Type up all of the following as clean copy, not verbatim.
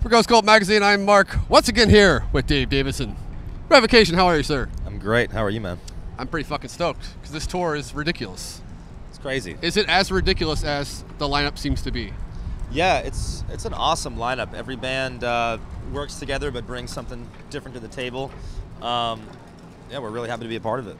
For Ghost Cult Magazine, I'm Mark, once again here with Dave Davidson. Revocation, how are you, sir? I'm great. How are you, man? I'm pretty fucking stoked, because this tour is ridiculous. It's crazy. Is it as ridiculous as the lineup seems to be? Yeah, it's an awesome lineup. Every band works together but brings something different to the table. Yeah, we're really happy to be a part of it.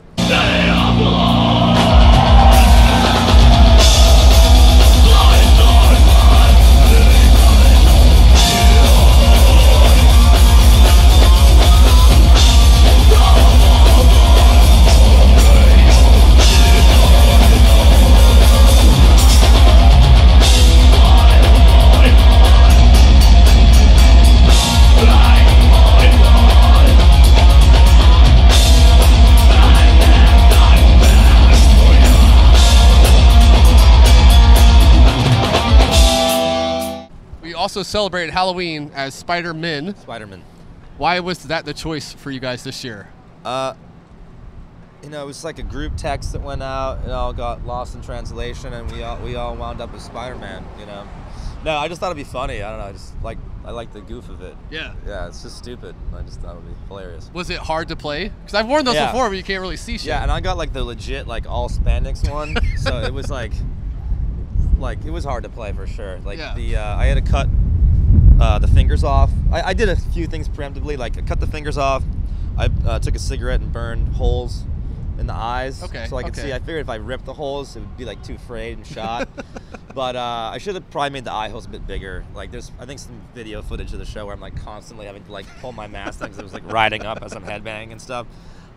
We also celebrated Halloween as Spider-Man. Spider-Man. Why was that the choice for you guys this year? You know, it was like a group text that went out. It all got lost in translation, and we all wound up as Spider-Man. You know, no, I just thought it'd be funny. I don't know. I like the goof of it. Yeah. Yeah, it's just stupid. I just thought it would be hilarious. Was it hard to play? Because I've worn those before, but you can't really see shit. Yeah, and I got like the legit all spandex one, so it was like it was hard to play for sure. Like I had to cut the fingers off. I did a few things preemptively, like I cut the fingers off. I took a cigarette and burned holes in the eyes, so I could see. I figured if I ripped the holes, it would be like too frayed and shot. But I should have probably made the eye holes a bit bigger. Like there's, I think, some video footage of the show where I'm like constantly having to pull my mask down because it was like riding up as I'm headbanging and stuff.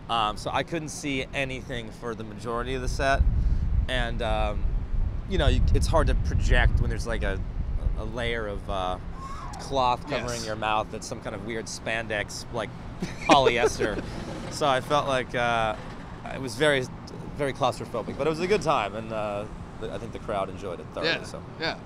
So I couldn't see anything for the majority of the set, and you know, it's hard to project when there's like a layer of cloth covering your mouth that's some kind of weird spandex, like polyester. So I felt like it was very, very claustrophobic, but it was a good time, and I think the crowd enjoyed it thoroughly. Yeah.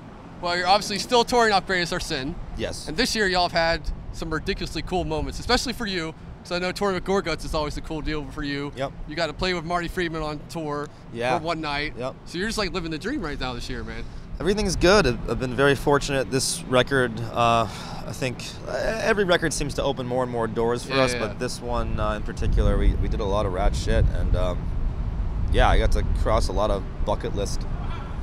Well, you're obviously still touring off Greatest Our Sin. Yes. And this year y'all have had some ridiculously cool moments, especially for you. So I know touring with Gorguts is always a cool deal for you. Yep. You got to play with Marty Friedman on tour for one night. Yep. So you're just like living the dream right now this year, man. Everything's good. I've been very fortunate. This record, I think every record seems to open more and more doors for us, but this one in particular, we did a lot of rad shit, and yeah, I got to cross a lot of bucket list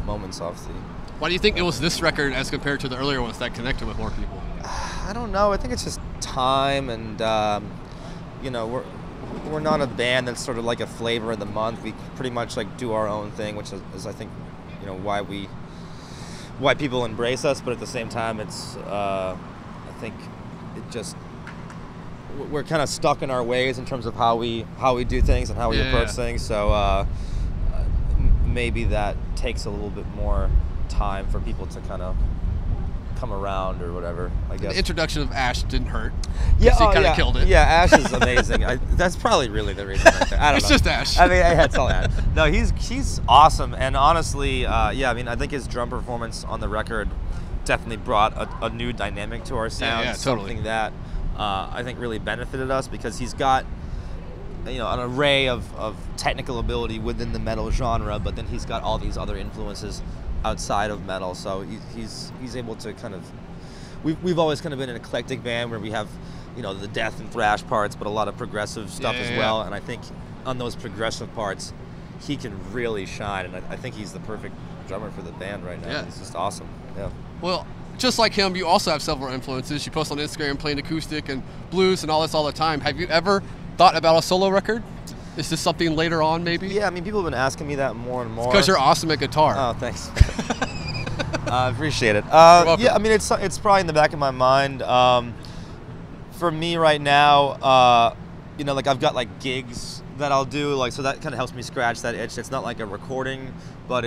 moments off the... Why do you think it was this record as compared to the earlier ones that connected with more people? I don't know. I think it's just time, and you know, we're not a band that's sort of like a flavor of the month. We pretty much do our own thing, which is I think, you know, why people embrace us. But at the same time, it's I think it just, we're kind of stuck in our ways in terms of how we do things and how we approach things. So maybe that takes a little bit more time for people to kind of come around or whatever, I guess. The introduction of Ash didn't hurt. Yeah, he kind of killed it. Yeah, Ash is amazing. That's probably really the reason right there. I don't know. It's just Ash. I mean, it's all Ash. No, he's awesome, and honestly, yeah, I mean, I think his drum performance on the record definitely brought a new dynamic to our sound. Yeah, something that I think really benefited us, because he's got, you know, an array of technical ability within the metal genre, but then he's got all these other influences outside of metal, so he's able to kind of, we've always kind of been an eclectic band where we have, you know, the death and thrash parts, but a lot of progressive stuff as well, and I think on those progressive parts he can really shine, and I think he's the perfect drummer for the band right now. He's just awesome. Well, just like him, you also have several influences. You post on Instagram playing acoustic and blues and all this all the time. Have you ever thought about a solo record? Is this something later on, maybe? Yeah, I mean, people have been asking me that more and more. Because you're awesome at guitar. Oh, thanks. I appreciate it. Yeah, I mean, it's probably in the back of my mind. For me right now, you know, I've got gigs that I'll do, so that kind of helps me scratch that itch. It's not like a recording, but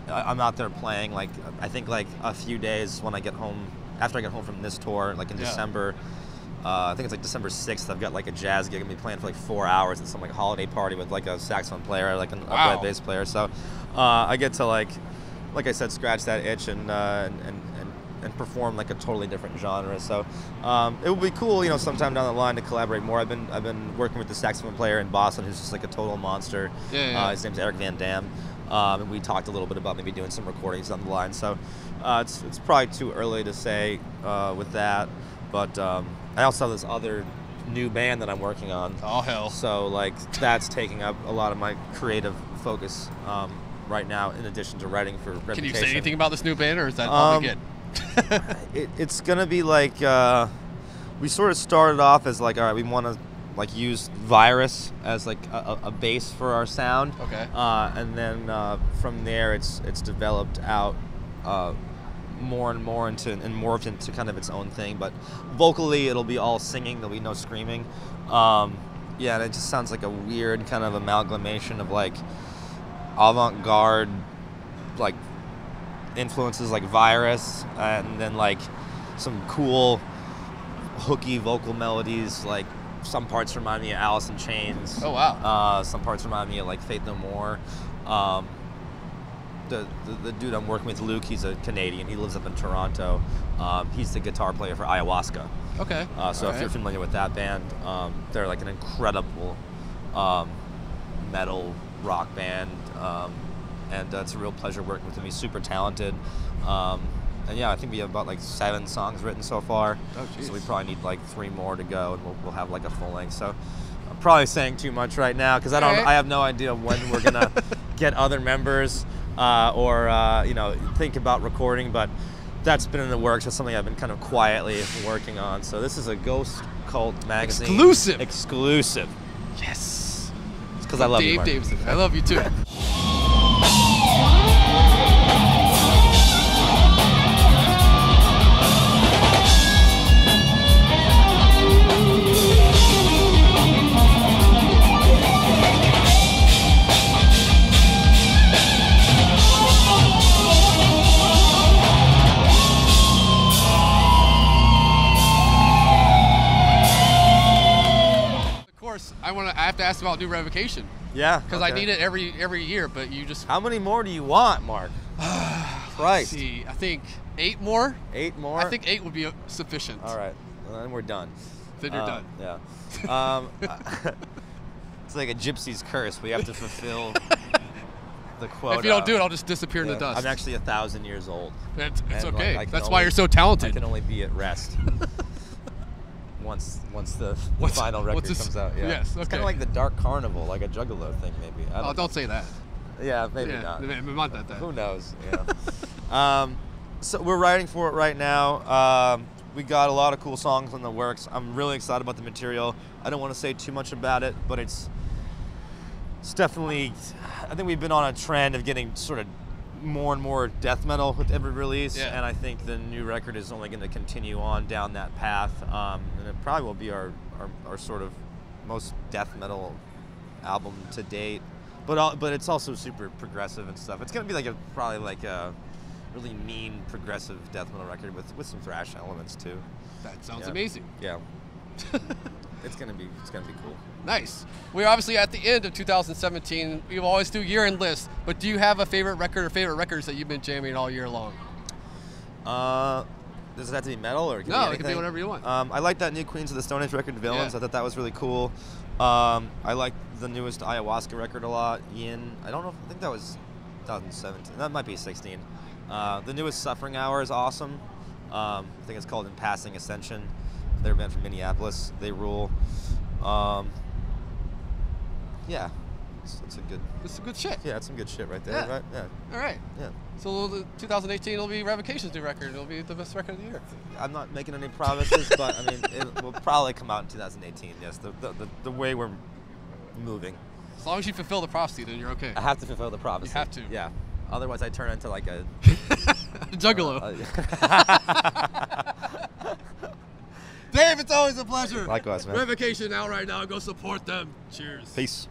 I'm out there playing. I think a few days when I get home, after I get home from this tour, in December. I think it's December 6th. I've got a jazz gig. I'm gonna be playing for 4 hours at some holiday party with a saxophone player, a upright bass player. So I get to like I said, scratch that itch and perform a totally different genre. So it would be cool, sometime down the line to collaborate more. I've been working with the saxophone player in Boston who's just a total monster. His name's Eric Van Dam. And we talked a little bit about maybe doing some recordings on the line. So it's probably too early to say with that. But I also have this other new band that I'm working on. Oh hell! So like that's taking up a lot of my creative focus right now, in addition to writing for Revocation. Can you say anything about this new band, or is that all we get? It's gonna be like we sort of started off as like, all right, we want to like use Virus as like a base for our sound. Okay. And then from there, it's developed out more and more into and morphed into kind of its own thing. But vocally, it'll be all singing. There'll be no screaming. Yeah, and it just sounds like a weird kind of amalgamation of like avant-garde, like influences like Virus, and then like some cool hooky vocal melodies. Like some parts remind me of Alice in Chains. Oh wow. Some parts remind me of like Faith No More. The dude I'm working with, Luke, he's a Canadian. He lives up in Toronto. He's the guitar player for Ayahuasca. Okay. So if you're familiar with that band, they're like an incredible metal rock band, and it's a real pleasure working with him. He's super talented. And yeah, I think we have about like 7 songs written so far. Oh, geez. So we probably need like 3 more to go, and we'll have like a full length. So I'm probably saying too much right now because I have no idea when we're gonna get other members or you know, think about recording. But that's been in the works. It's something I've been kind of quietly working on. So this is a Ghost Cult magazine exclusive. Yes. It's because I love you, Mark. Davidson. I love you too. I have to ask about new Revocation. Yeah. Because I need it every year, but you just. How many more do you want, Mark? Christ. Let's see, I think 8 more. 8 more? I think 8 would be sufficient. All right, well, then we're done. Then you're done. Yeah. It's like a gypsy's curse. We have to fulfill the quota. If you don't do it, I'll just disappear in the dust. I'm actually 1,000 years old. It's okay. Like, that's why you're so talented. I can only be at rest. Once the final record comes out, yeah. Yes, okay. It's kind of like the Dark Carnival, like a Juggalo thing, maybe. Don't say that. Yeah, maybe not. Who knows? Yeah. So we're writing for it right now. We got a lot of cool songs in the works. I'm really excited about the material. I don't want to say too much about it, but it's definitely. I think we've been on a trend of getting sort of more and more death metal with every release, and I think the new record is only going to continue on down that path, and it probably will be our sort of most death metal album to date, but it's also super progressive and stuff. It's going to be probably like a really mean progressive death metal record with some thrash elements too. That sounds amazing. Yeah. It's gonna be cool. Nice. We're obviously at the end of 2017. We always do year-end lists, but do you have a favorite record or favorite records that you've been jamming all year long? Does it have to be metal or? No, it can be whatever you want. I like that new Queens of the Stone Age record, Villains. I thought that was really cool. I like the newest Ayahuasca record a lot. Ian, I think that was 2017. That might be 16. The newest Suffering Hour is awesome. I think it's called In Passing Ascension. They're a band from Minneapolis. They rule. Yeah, it's some good shit. Yeah, it's some good shit right there. Yeah. Right? Yeah. All right. Yeah. So 2018 will be Revocation's new record. It'll be the best record of the year. I'm not making any promises, but I mean, it will probably come out in 2018. Yes, the way we're moving. As long as you fulfill the prophecy, then you're okay. I have to fulfill the prophecy. You have to. Yeah. Otherwise, I turn into like a juggalo. Dave, it's always a pleasure. Likewise, man. Revocation out right now. Go support them. Cheers. Peace.